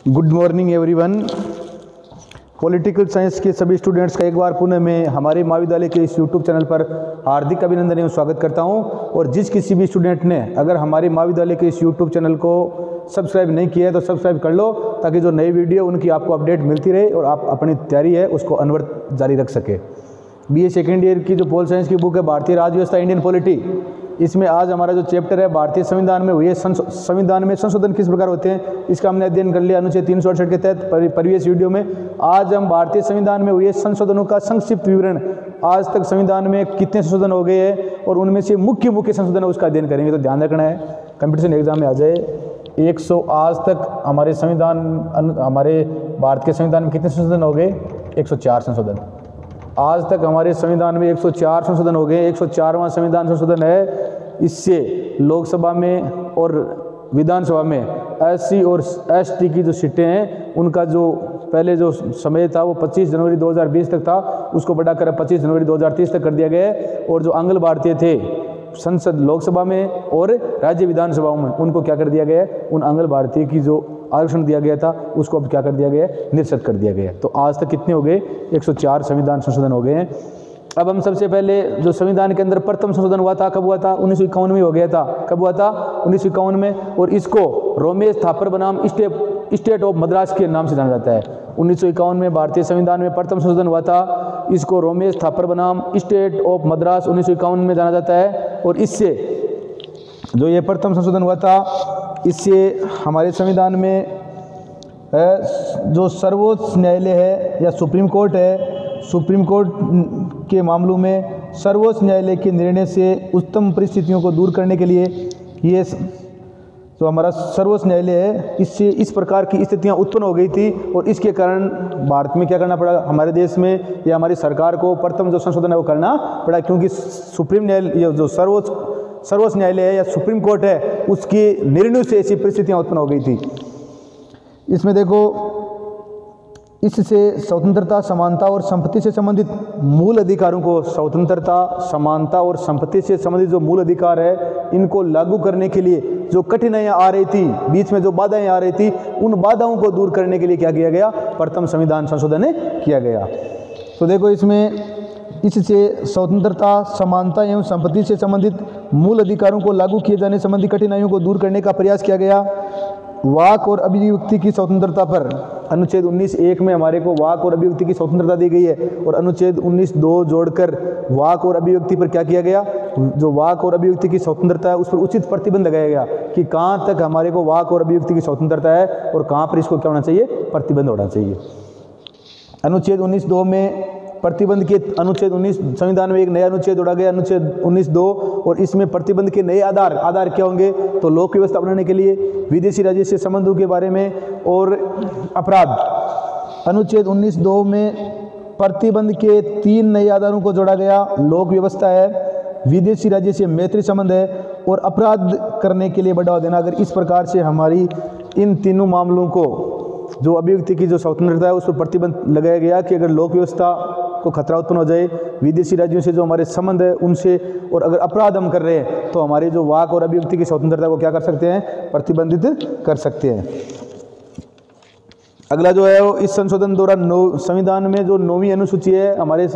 Good morning everyone. Political science के सभी students का एक बार पुनः मैं हमारे महाविद्यालय के इस यूट्यूब चैनल पर हार्दिक अभिनंदन एवं स्वागत करता हूं। और जिस किसी भी स्टूडेंट ने अगर हमारे महाविद्यालय के इस यूट्यूब चैनल को सब्सक्राइब नहीं किया है तो सब्सक्राइब कर लो, ताकि जो नई वीडियो उनकी आपको अपडेट मिलती रहे और आप अपनी तैयारी है उसको अनवरत जारी रख सके। BA सेकेंड ईयर की जो पोल साइंस की बुक है भारतीय राज्य व्यवस्था इंडियन पॉलिटी, इसमें आज हमारा जो चैप्टर है भारतीय संविधान में हुए संविधान में संशोधन किस प्रकार होते हैं, इसका हमने अध्ययन कर लिया अनुच्छेद 368 के तहत प्रीवियस वीडियो में। आज हम भारतीय संविधान में हुए संशोधनों का संक्षिप्त विवरण, आज तक संविधान में कितने संशोधन हो गए हैं और उनमें से मुख्य संशोधन है उसका अध्ययन करेंगे। तो ध्यान रखना है, कंपटीशन एग्जाम में आ जाए 100 आज तक हमारे भारत के संविधान में कितने संशोधन हो गए? 104 संशोधन। आज तक हमारे संविधान में 104 संशोधन हो गए। 104वां संविधान संशोधन है। इससे लोकसभा में और विधानसभा में SC और ST की जो सीटें हैं उनका जो पहले जो समय था वो 25 जनवरी 2020 तक था, उसको बढ़ाकर 25 जनवरी 2030 तक कर दिया गया है। और जो आंग्ल भारतीय थे संसद लोकसभा में और राज्य विधानसभाओं में, उनको क्या कर दिया गया है? उन आंग्ल भारतीय की जो आरक्षण दिया गया था उसको अब क्या कर दिया गया है? निरस्त कर दिया गया है। तो आज तक कितने हो गए? 104 संविधान संशोधन हो गए हैं। अब हम सबसे पहले जो संविधान के अंदर प्रथम संशोधन हुआ था, कब हुआ था? 1951 में हो गया था। कब हुआ था? 1951 में। और इसको रोमेश थापर बनाम स्टेट ऑफ मद्रास के नाम से जाना जाता है। 1951 में भारतीय संविधान में प्रथम संशोधन हुआ था। इसको रोमेश थापर बनाम स्टेट ऑफ मद्रास 1951 में जाना जाता है। और इससे जो ये प्रथम संशोधन हुआ था, इससे हमारे संविधान में जो सर्वोच्च न्यायालय है या सुप्रीम कोर्ट है, सुप्रीम कोर्ट के मामलों में सर्वोच्च न्यायालय के निर्णय से उत्तम परिस्थितियों को दूर करने के लिए ये जो हमारा सर्वोच्च न्यायालय है, इससे इस प्रकार की स्थितियां उत्पन्न हो गई थी। और इसके कारण भारत में क्या करना पड़ा? हमारे देश में या हमारी सरकार को प्रथम जो संशोधन है वो करना पड़ा, क्योंकि सुप्रीम न्यायालय जो सर्वोच्च न्यायालय है या सुप्रीम कोर्ट है, उसके निर्णय से ऐसी परिस्थितियां उत्पन्न हो गई थी। इसमें देखो, इससे स्वतंत्रता, समानता और संपत्ति से संबंधित मूल अधिकारों को, स्वतंत्रता, समानता और संपत्ति से संबंधित जो मूल अधिकार है, इनको लागू करने के लिए जो कठिनाइयां आ रही थी, बीच में जो बाधाएं आ रही थी, उन बाधाओं को दूर करने के लिए क्या किया गया? प्रथम संविधान संशोधन किया गया। तो देखो, इससे स्वतंत्रता, समानता एवं संपत्ति से संबंधित मूल अधिकारों को लागू किए जाने संबंधी कठिनाइयों को दूर करने का प्रयास किया गया। वाक और अभिव्यक्ति की स्वतंत्रता पर अनुच्छेद 19(1) में हमारे को वाक और अभिव्यक्ति की स्वतंत्रता दी गई है। और अनुच्छेद 19(2) जोड़कर वाक और अभिव्यक्ति पर क्या किया गया? जो वाक और अभिव्यक्ति की स्वतंत्रता है उस पर उचित प्रतिबंध लगाया गया कि कहाँ तक हमारे को वाक और अभिव्यक्ति की स्वतंत्रता है और कहाँ पर इसको क्या होना चाहिए? प्रतिबंध होना चाहिए। अनुच्छेद 19(2) में प्रतिबंध के अनुच्छेद 19 संविधान में एक नया अनुच्छेद जोड़ा गया, अनुच्छेद 19(2), और इसमें प्रतिबंध के नए आधार क्या होंगे? तो लोक व्यवस्था बनाने के लिए, विदेशी राज्य से संबंधों के बारे में और अपराध। अनुच्छेद 19(2) में प्रतिबंध के 3 नए आधारों को जोड़ा गया। लोक व्यवस्था है, विदेशी राज्य से मैत्री संबंध है और अपराध करने के लिए बढ़ावा देना। अगर इस प्रकार से हमारी इन तीनों मामलों को, जो अभिव्यक्ति की जो स्वतंत्रता है उस पर प्रतिबंध लगाया गया कि अगर लोक व्यवस्था को खतरा उत्पन्न हो जाए, विदेशी राज्यों से जो हमारे संबंध है उनसे, और अगर अपराध हम कर रहे हैं तो हमारे जो वाक और अभिव्यक्ति की स्वतंत्रता को क्या कर सकते हैं? प्रतिबंधित कर सकते हैं। अगला जो है वो इस संशोधन द्वारा संविधान में जो 9वीं अनुसूची है, हमारे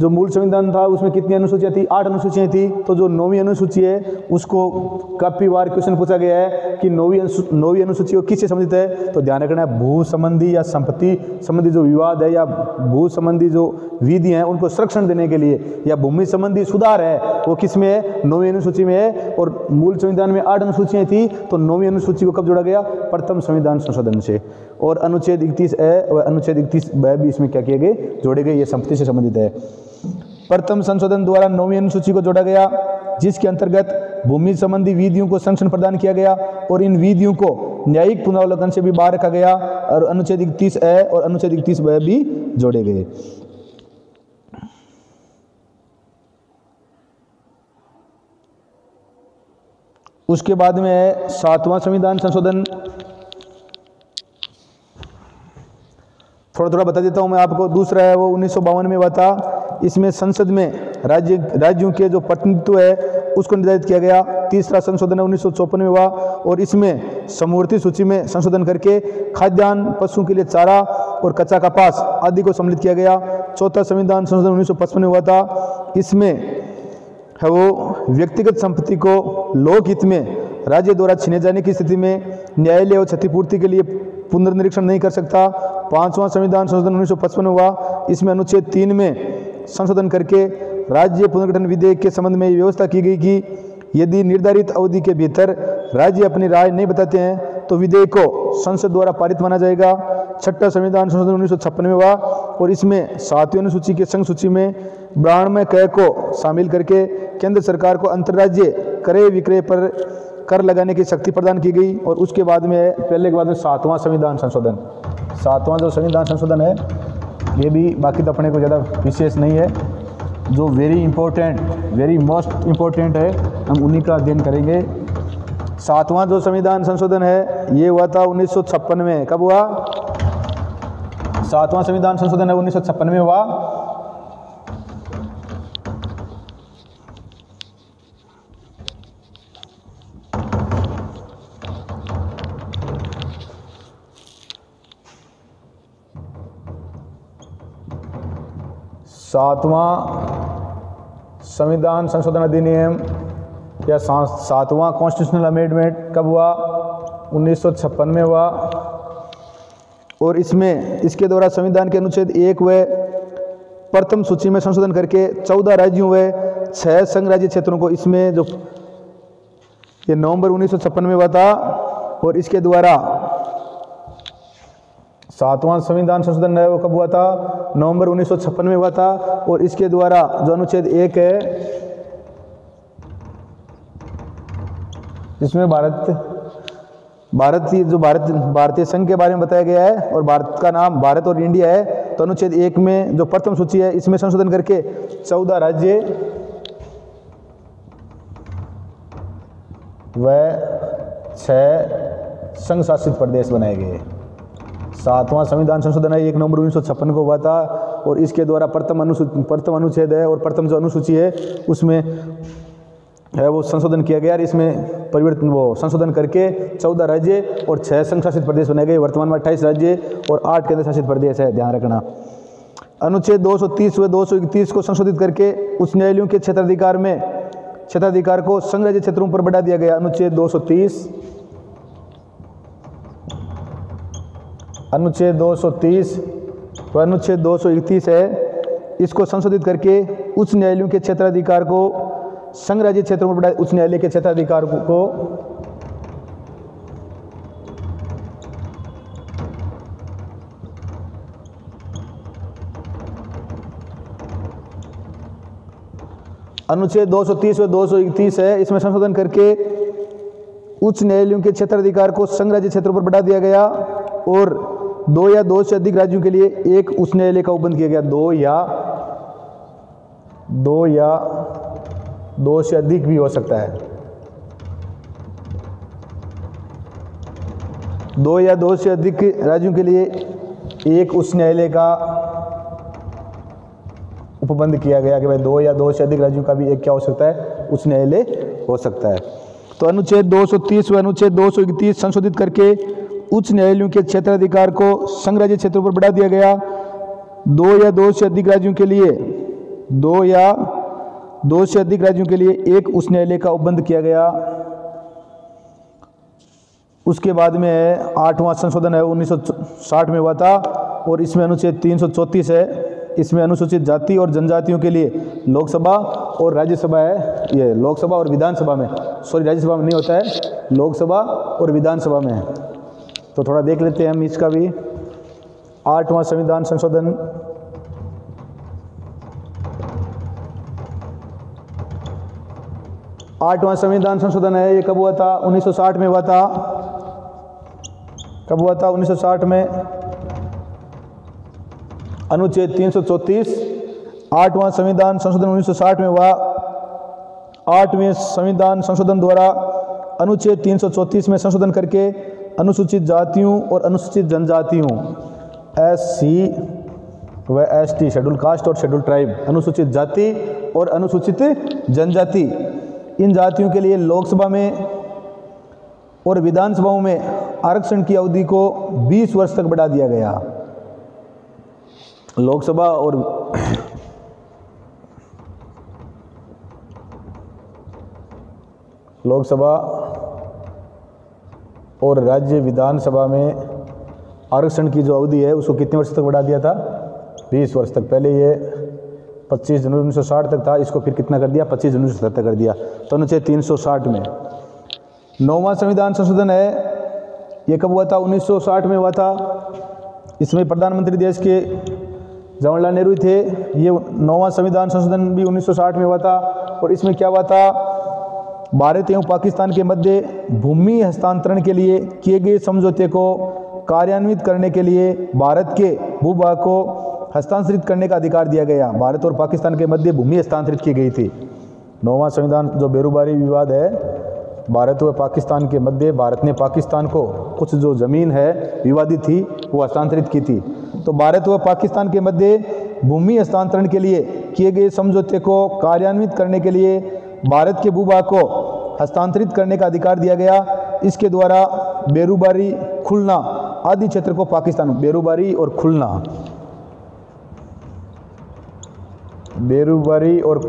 जो मूल संविधान था उसमें कितनी अनुसूचियाँ थी? 8 अनुसूचियाँ थी। तो जो 9वीं अनुसूची है उसको काफी बार क्वेश्चन पूछा गया है कि 9वीं अनुसूची को किससे संबंधित है? तो ध्यान रखना है, भू संबंधी या संपत्ति संबंधी जो विवाद है या भू संबंधी जो विधि हैं उनको संरक्षण देने के लिए, या भूमि संबंधी सुधार है, वो किस में है? 9वीं अनुसूची में है। और मूल संविधान में 8 अनुसूचियाँ थी, तो 9वीं अनुसूची को कब जोड़ा गया? प्रथम संविधान संशोधन से। और अनुच्छेद 31(a) और अनुच्छेद 31(b) भी इसमें क्या किए गए? जोड़े गए। ये संपत्ति से संबंधित है। प्रथम संशोधन द्वारा 9वीं अनुसूची को जोड़ा गया, जिसके अंतर्गत भूमि संबंधी विधियों को संरक्षण प्रदान किया गया और इन विधियों को न्यायिक पुनरावलोकन से भी बाहर रखा गया। और अनुच्छेद 31(a) और अनुच्छेद 31(b) भी जोड़े गए। उसके बाद में है 7वां संविधान संशोधन। थोड़ा बता देता हूं मैं आपको। दूसरा है वो 1952 में हुआ था। इसमें संसद में राज्यों के जो प्रतिनिधित्व है उसको निर्धारित किया गया। तीसरा संशोधन 1954 में हुआ और इसमें समवर्ती सूची में संशोधन करके खाद्यान्न, पशुओं के लिए चारा और कच्चा कपास आदि को सम्मिलित किया गया। चौथा संविधान संशोधन 1955 में हुआ था। इसमें है वो व्यक्तिगत संपत्ति को लोकहित में राज्य द्वारा छीने जाने की स्थिति में न्यायालय और क्षतिपूर्ति के लिए पुनर्निरीक्षण नहीं कर सकता। पांचवां संविधान संशोधन 1955 में हुआ। इसमें अनुच्छेद 3 में संशोधन करके राज्य पुनर्गठन विधेयक के संबंध में व्यवस्था की गई कि यदि निर्धारित अवधि के भीतर राज्य अपनी राय नहीं बताते हैं तो विधेयक को संसद द्वारा पारित माना जाएगा। छठा संविधान संशोधन 1956 में हुआ और इसमें 7वीं अनुसूची के संघ सूची में ब्राह्मण क को शामिल करके केंद्र सरकार को अंतर्राज्यीय क्रय विक्रय पर कर लगाने की शक्ति प्रदान की गई। और उसके बाद में पहले के बाद में 7वां संविधान संशोधन, 7वां जो संविधान संशोधन है ये भी बाकी तो अपने को ज़्यादा विशेष नहीं है, जो very important, very most important है, हम उन्हीं का अध्ययन करेंगे। 7वां जो संविधान संशोधन है ये हुआ था 1956 में। कब हुआ? 7वां संविधान संशोधन है 1956 में हुआ। सातवां संविधान संशोधन अधिनियम या 7वां कॉन्स्टिट्यूशनल अमेंडमेंट कब हुआ? 1956 में हुआ और इसमें इसके द्वारा संविधान के अनुच्छेद 1 व प्रथम सूची में संशोधन करके 14 राज्यों व 6 संघ राज्य क्षेत्रों को इसमें जो ये नवंबर 1956 में हुआ था और इसके द्वारा 7वां संविधान संशोधन है वो कब हुआ था? नवंबर 1956 में हुआ था और इसके द्वारा जो अनुच्छेद 1 है जिसमें भारतीय संघ के बारे में बताया गया है और भारत का नाम भारत और इंडिया है, तो अनुच्छेद 1 में जो प्रथम सूची है इसमें संशोधन करके 14 राज्य व 6 संघ शासित प्रदेश बनाए गए। 7वां संविधान संशोधन है 1 नवंबर 1956 को हुआ था और इसके द्वारा प्रथम अनुच्छेद है और प्रथम जो अनुसूची है उसमें है वो संशोधन किया गया और इसमें परिवर्तन वो संशोधन करके 14 राज्य और 6 संघ शासित प्रदेश बनाए गए। वर्तमान में 28 राज्य और 8 केंद्र शासित प्रदेश है, ध्यान रखना। अनुच्छेद 230 व 231 को संशोधित करके उच्च न्यायालयों के क्षेत्राधिकार को संघ राज्य क्षेत्रों पर बढ़ा दिया गया। अनुच्छेद 230 व अनुच्छेद 231 है, इसको संशोधित करके उच्च न्यायालयों के क्षेत्राधिकार को संघ राज्य क्षेत्रों में बढ़ा, उच्च न्यायालय के क्षेत्राधिकार को अनुच्छेद 230 व 231 है, इसमें संशोधन करके उच्च न्यायालयों के क्षेत्राधिकार को संघ राज्य क्षेत्रों पर बढ़ा दिया गया और 2 या 2 से अधिक राज्यों के लिए एक उच्च न्यायालय का उपबंध किया गया। 2 या 2 से अधिक भी हो सकता है। 2 या 2 से अधिक राज्यों के लिए एक उच्च न्यायालय का उपबंध किया गया कि भाई 2 या 2 से अधिक राज्यों का भी एक क्या हो सकता है? उच्च न्यायालय हो सकता है। तो अनुच्छेद 230 व अनुच्छेद 231 संशोधित करके उच्च न्यायालयों के क्षेत्राधिकार को संघ राज्य क्षेत्रों पर बढ़ा दिया गया। 2 या 2 से अधिक राज्यों के लिए 2 या 2 से अधिक राज्यों के लिए एक उच्च न्यायालय का उपबंध किया गया। उसके बाद में 8वां संशोधन है 1960 में हुआ था और इसमें अनुच्छेद 334 है, इसमें अनुसूचित जाति और जनजातियों के लिए लोकसभा और राज्यसभा है। ये लोकसभा और विधानसभा में, सॉरी राज्यसभा में नहीं होता है, लोकसभा और विधानसभा में है। तो थोड़ा देख लेते हैं हम इसका भी। 8वां संविधान संशोधन 8वां संविधान संशोधन है, ये कब हुआ था? 1960 में हुआ था। कब हुआ था? 1960 में। अनुच्छेद 334 8वां संविधान संशोधन 1960 में हुआ। 8वें संविधान संशोधन द्वारा अनुच्छेद 334 में संशोधन करके अनुसूचित जातियों और अनुसूचित जनजातियों SC व ST शेड्यूल कास्ट और शेड्यूल ट्राइब, अनुसूचित जाति और अनुसूचित जनजाति इन जातियों के लिए लोकसभा में और विधानसभाओं में आरक्षण की अवधि को 20 वर्ष तक बढ़ा दिया गया। लोकसभा और राज्य विधानसभा में आरक्षण की जो अवधि है उसको कितने वर्ष तक बढ़ा दिया था? 20 वर्ष तक। पहले ये 25 जनवरी 1960 तक था, इसको फिर कितना कर दिया? 25 जनवरी 1970 कर दिया। तो अनुच्छेद 360 में 9वां संविधान संशोधन है, ये कब हुआ था? 1960 में हुआ था। इसमें प्रधानमंत्री देश के जवाहरलाल नेहरू थे। ये 9वां संविधान संशोधन भी 1960 में हुआ था। और इसमें क्या हुआ था? भारत एवं पाकिस्तान के मध्य भूमि हस्तांतरण के लिए किए गए समझौते को कार्यान्वित करने के लिए भारत के भूभाग को हस्तांतरित करने का अधिकार दिया गया। भारत और पाकिस्तान के मध्य भूमि हस्तांतरित की गई थी। 9वां संविधान जो बेरूबारी विवाद है भारत व पाकिस्तान के मध्य, भारत ने पाकिस्तान को कुछ जो ज़मीन है विवादित थी वो हस्तांतरित की थी। तो भारत व पाकिस्तान के मध्य भूमि हस्तांतरण के लिए किए गए समझौते को कार्यान्वित करने के लिए भारत के भूभाग को हस्तांतरित करने का अधिकार दिया गया। इसके द्वारा बेरूबारी, खुलना आदि क्षेत्र को पाकिस्तान, बेरूबारी और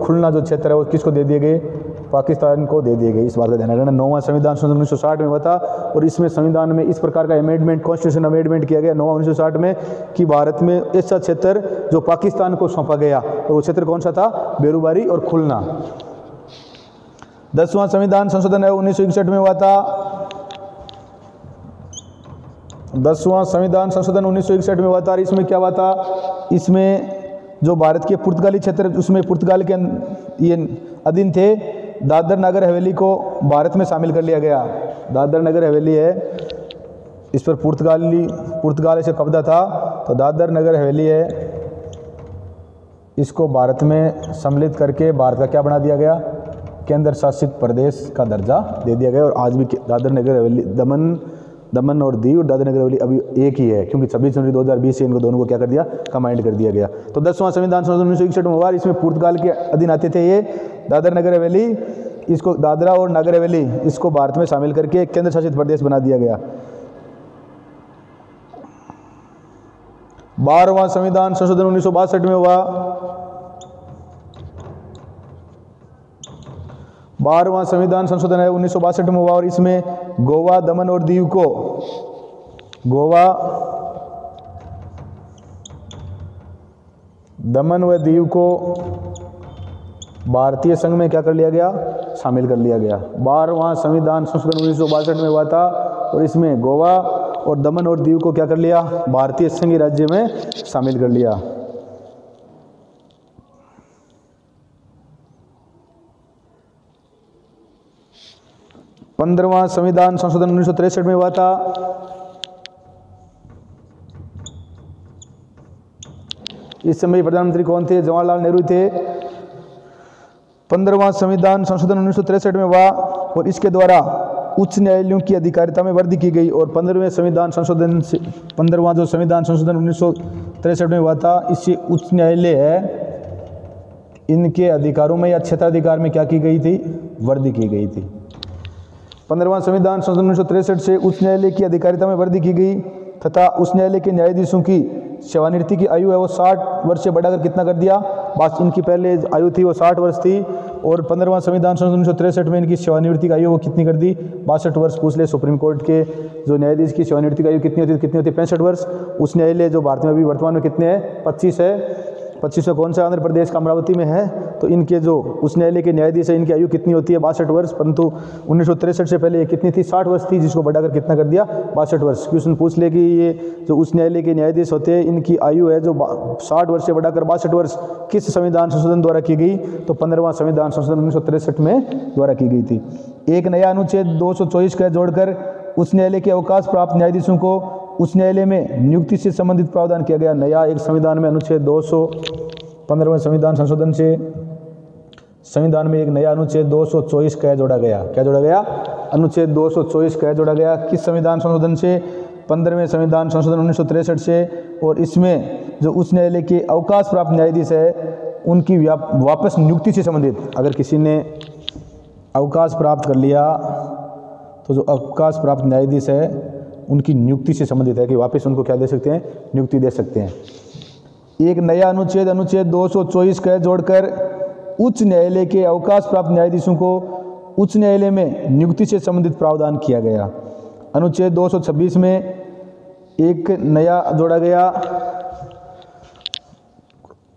खुलना जो क्षेत्र है वो किसको दे दिए गए? पाकिस्तान को दे दिए गए। इस बात का ध्यान रखना। 9वां संविधान संशोधन 1960 में हुआ था और इसमें संविधान में इस प्रकार का अमेंडमेंट, कॉन्स्टिट्यूशन अमेंडमेंट किया गया 9वां 1960 में कि भारत में ऐसा क्षेत्र जो पाकिस्तान को सौंपा गया, और वो क्षेत्र कौन सा था? बेरूबारी और खुलना। 10वां संविधान संशोधन है 1961 में हुआ था। 10वां संविधान संशोधन 1961 में हुआ था। और इसमें क्या हुआ था? इसमें जो भारत के पुर्तगाली क्षेत्र, उसमें पुर्तगाल के ये अधीन थे, दादर नगर हवेली को भारत में शामिल कर लिया गया। दादर नगर हवेली है, इस पर पुर्तगाल से कब्जा था, तो दादर नगर हवेली है, इसको भारत में सम्मिलित करके भारत का क्या बना दिया गया? केंद्र शासित प्रदेश का दर्जा दे दिया गया। और आज भी दादर नगर हवेली, दमन और दीव और दादर नगर हवेली अभी एक ही है, क्योंकि 26 जनवरी 2020 से इनको दोनों को क्या कर दिया? कमांड कर दिया गया। तो 10वां संविधान संशोधन 1961 में हुआ। इसमें पुर्तगाल के अधीन आते थे ये दादर नगर हवेली, इसको दादरा और नगर हवेली इसको भारत में शामिल करके एक केंद्र शासित प्रदेश बना दिया गया। 12वां संविधान संशोधन 1962 में हुआ। 12वां संविधान संशोधन है 1962 में हुआ और इसमें गोवा, दमन और दीव को, गोवा, दमन व दीव को भारतीय संघ में क्या कर लिया गया? शामिल कर लिया गया। 12वां संविधान संशोधन 1962 में हुआ था और इसमें गोवा और दमन और दीव को क्या कर लिया? भारतीय संघ राज्य में शामिल कर लिया। 15वां संविधान संशोधन 1963 में हुआ था। इस समय प्रधानमंत्री कौन थे? जवाहरलाल नेहरू थे। 15वां संविधान संशोधन 1963 में हुआ और इसके द्वारा उच्च न्यायालयों की अधिकारिता में वृद्धि की गई। और 15वां जो संविधान संशोधन 1963 में हुआ था, इससे उच्च न्यायालय है इनके अधिकारों में या क्षेत्राधिकार में क्या की गई थी? वृद्धि की गई थी। 15वां संविधान संशोधन 1963 से उच्च न्यायालय की अधिकारिता में वृद्धि की गई तथा उच्च न्यायालय के न्यायाधीशों की सेवानिवृत्ति की आयु है वो 60 वर्ष से बढ़ाकर कितना कर दिया? बस इनकी पहले आयु थी वो 60 वर्ष थी और 15वां संविधान संशोधन 1963 में इनकी सेवानिवृत्ति की आयु वो कितनी कर दी? 62 वर्ष। पूछ ले सुप्रीम कोर्ट के जो न्यायाधीश की सेवानिवृत्ति की आयु कितनी होती? 65 वर्ष। उच्च न्यायालय जो भारत में अभी वर्तमान में कितने हैं? 25 है। 25 कौन सा? आंध्र प्रदेश का अमरावती में है। तो इनके जो उच्च न्यायालय के न्यायाधीश है इनकी आयु कितनी होती है? 62 वर्ष। परंतु 1963 से पहले ये कितनी थी? 60 वर्ष थी, जिसको बढ़ाकर कितना कर दिया? 62 वर्ष। क्वेश्चन पूछ ले कि ये जो उच्च न्यायालय के न्यायाधीश होते हैं इनकी आयु है जो 60 वर्ष से बढ़ाकर 62 वर्ष किस संविधान संशोधन द्वारा की गई? तो 15वां संविधान संशोधन 1963 में द्वारा की गई थी। एक नया अनुच्छेद 224 का जोड़कर उच्च न्यायालय के अवकाश प्राप्त न्यायाधीशों को उच्च न्यायालय में नियुक्ति से संबंधित प्रावधान किया गया। नया एक संविधान में अनुच्छेद 215वें संविधान संशोधन से संविधान में एक नया अनुच्छेद 224 का जोड़ा गया। क्या जोड़ा गया? अनुच्छेद 224 का जोड़ा गया। किस संविधान संशोधन से? 15वें संविधान संशोधन 1963 से। और इसमें जो उच्च न्यायालय के अवकाश प्राप्त न्यायाधीश है उनकी वापस नियुक्ति से संबंधित, अगर किसी ने अवकाश प्राप्त कर लिया तो जो अवकाश प्राप्त न्यायाधीश है उनकी नियुक्ति से संबंधित है कि वापस उनको क्या दे सकते हैं, नियुक्ति दे सकते हैं। एक नया अनुच्छेद 224 का जोड़कर उच्च न्यायालय के अवकाश प्राप्त न्यायाधीशों को उच्च न्यायालय में नियुक्ति से संबंधित प्रावधान किया गया। अनुच्छेद 226 में एक नया जोड़ा गया।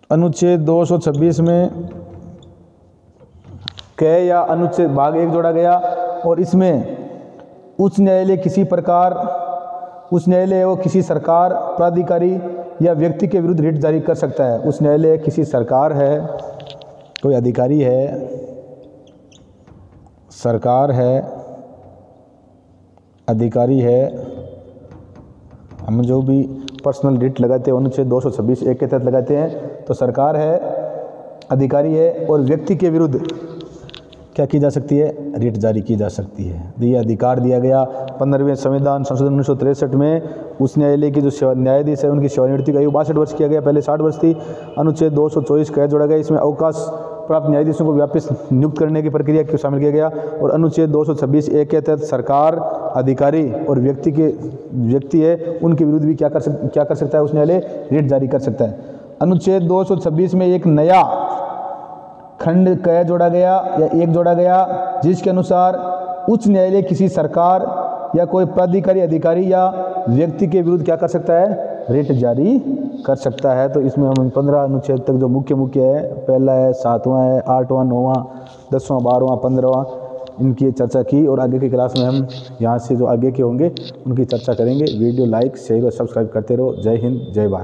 अनुच्छेद 226 में क या अनुच्छेद भाग 1 जोड़ा गया और इसमें उच्च न्यायालय किसी प्रकार उच्च न्यायालय वो किसी सरकार, प्राधिकारी या व्यक्ति के विरुद्ध रिट जारी कर सकता है। उच्च न्यायालय किसी सरकार है, कोई अधिकारी है, सरकार है, अधिकारी है, हम जो भी पर्सनल रिट लगाते हैं अनुच्छेद 226 एक के तहत लगाते हैं, तो सरकार है, अधिकारी है और व्यक्ति के विरुद्ध क्या की जा सकती है, रिट जारी की जा सकती है। ये अधिकार दिया गया 15वें संविधान संशोधन 1963 में। उच्च न्यायालय की जो न्यायाधीश है उनकी सेवानिवृत्ति की आयु 62 वर्ष किया गया, पहले 60 वर्ष थी। अनुच्छेद 224 का जोड़ा गया, इसमें अवकाश प्राप्त न्यायाधीशों को वापस नियुक्त करने की प्रक्रिया को शामिल किया गया। और अनुच्छेद 226 एक के तहत सरकार, अधिकारी और व्यक्ति है उनके विरुद्ध भी क्या कर सकता है, उच्च न्यायालय रिट जारी कर सकता है। अनुच्छेद 226 में एक नया खंड क जोड़ा गया या एक जोड़ा गया, जिसके अनुसार उच्च न्यायालय किसी सरकार या कोई प्राधिकारी, अधिकारी या व्यक्ति के विरुद्ध क्या कर सकता है, रिट जारी कर सकता है। तो इसमें हम 15 अनुच्छेद तक जो मुख्य है, पहला है, 7वां है, 8वां, 9वां, 10वां, 12वां, 15वां, इनकी चर्चा की। और आगे की क्लास में हम यहाँ से जो आगे के होंगे उनकी चर्चा करेंगे। वीडियो लाइक, शेयर और सब्सक्राइब करते रहो। जय हिंद, जय भारत।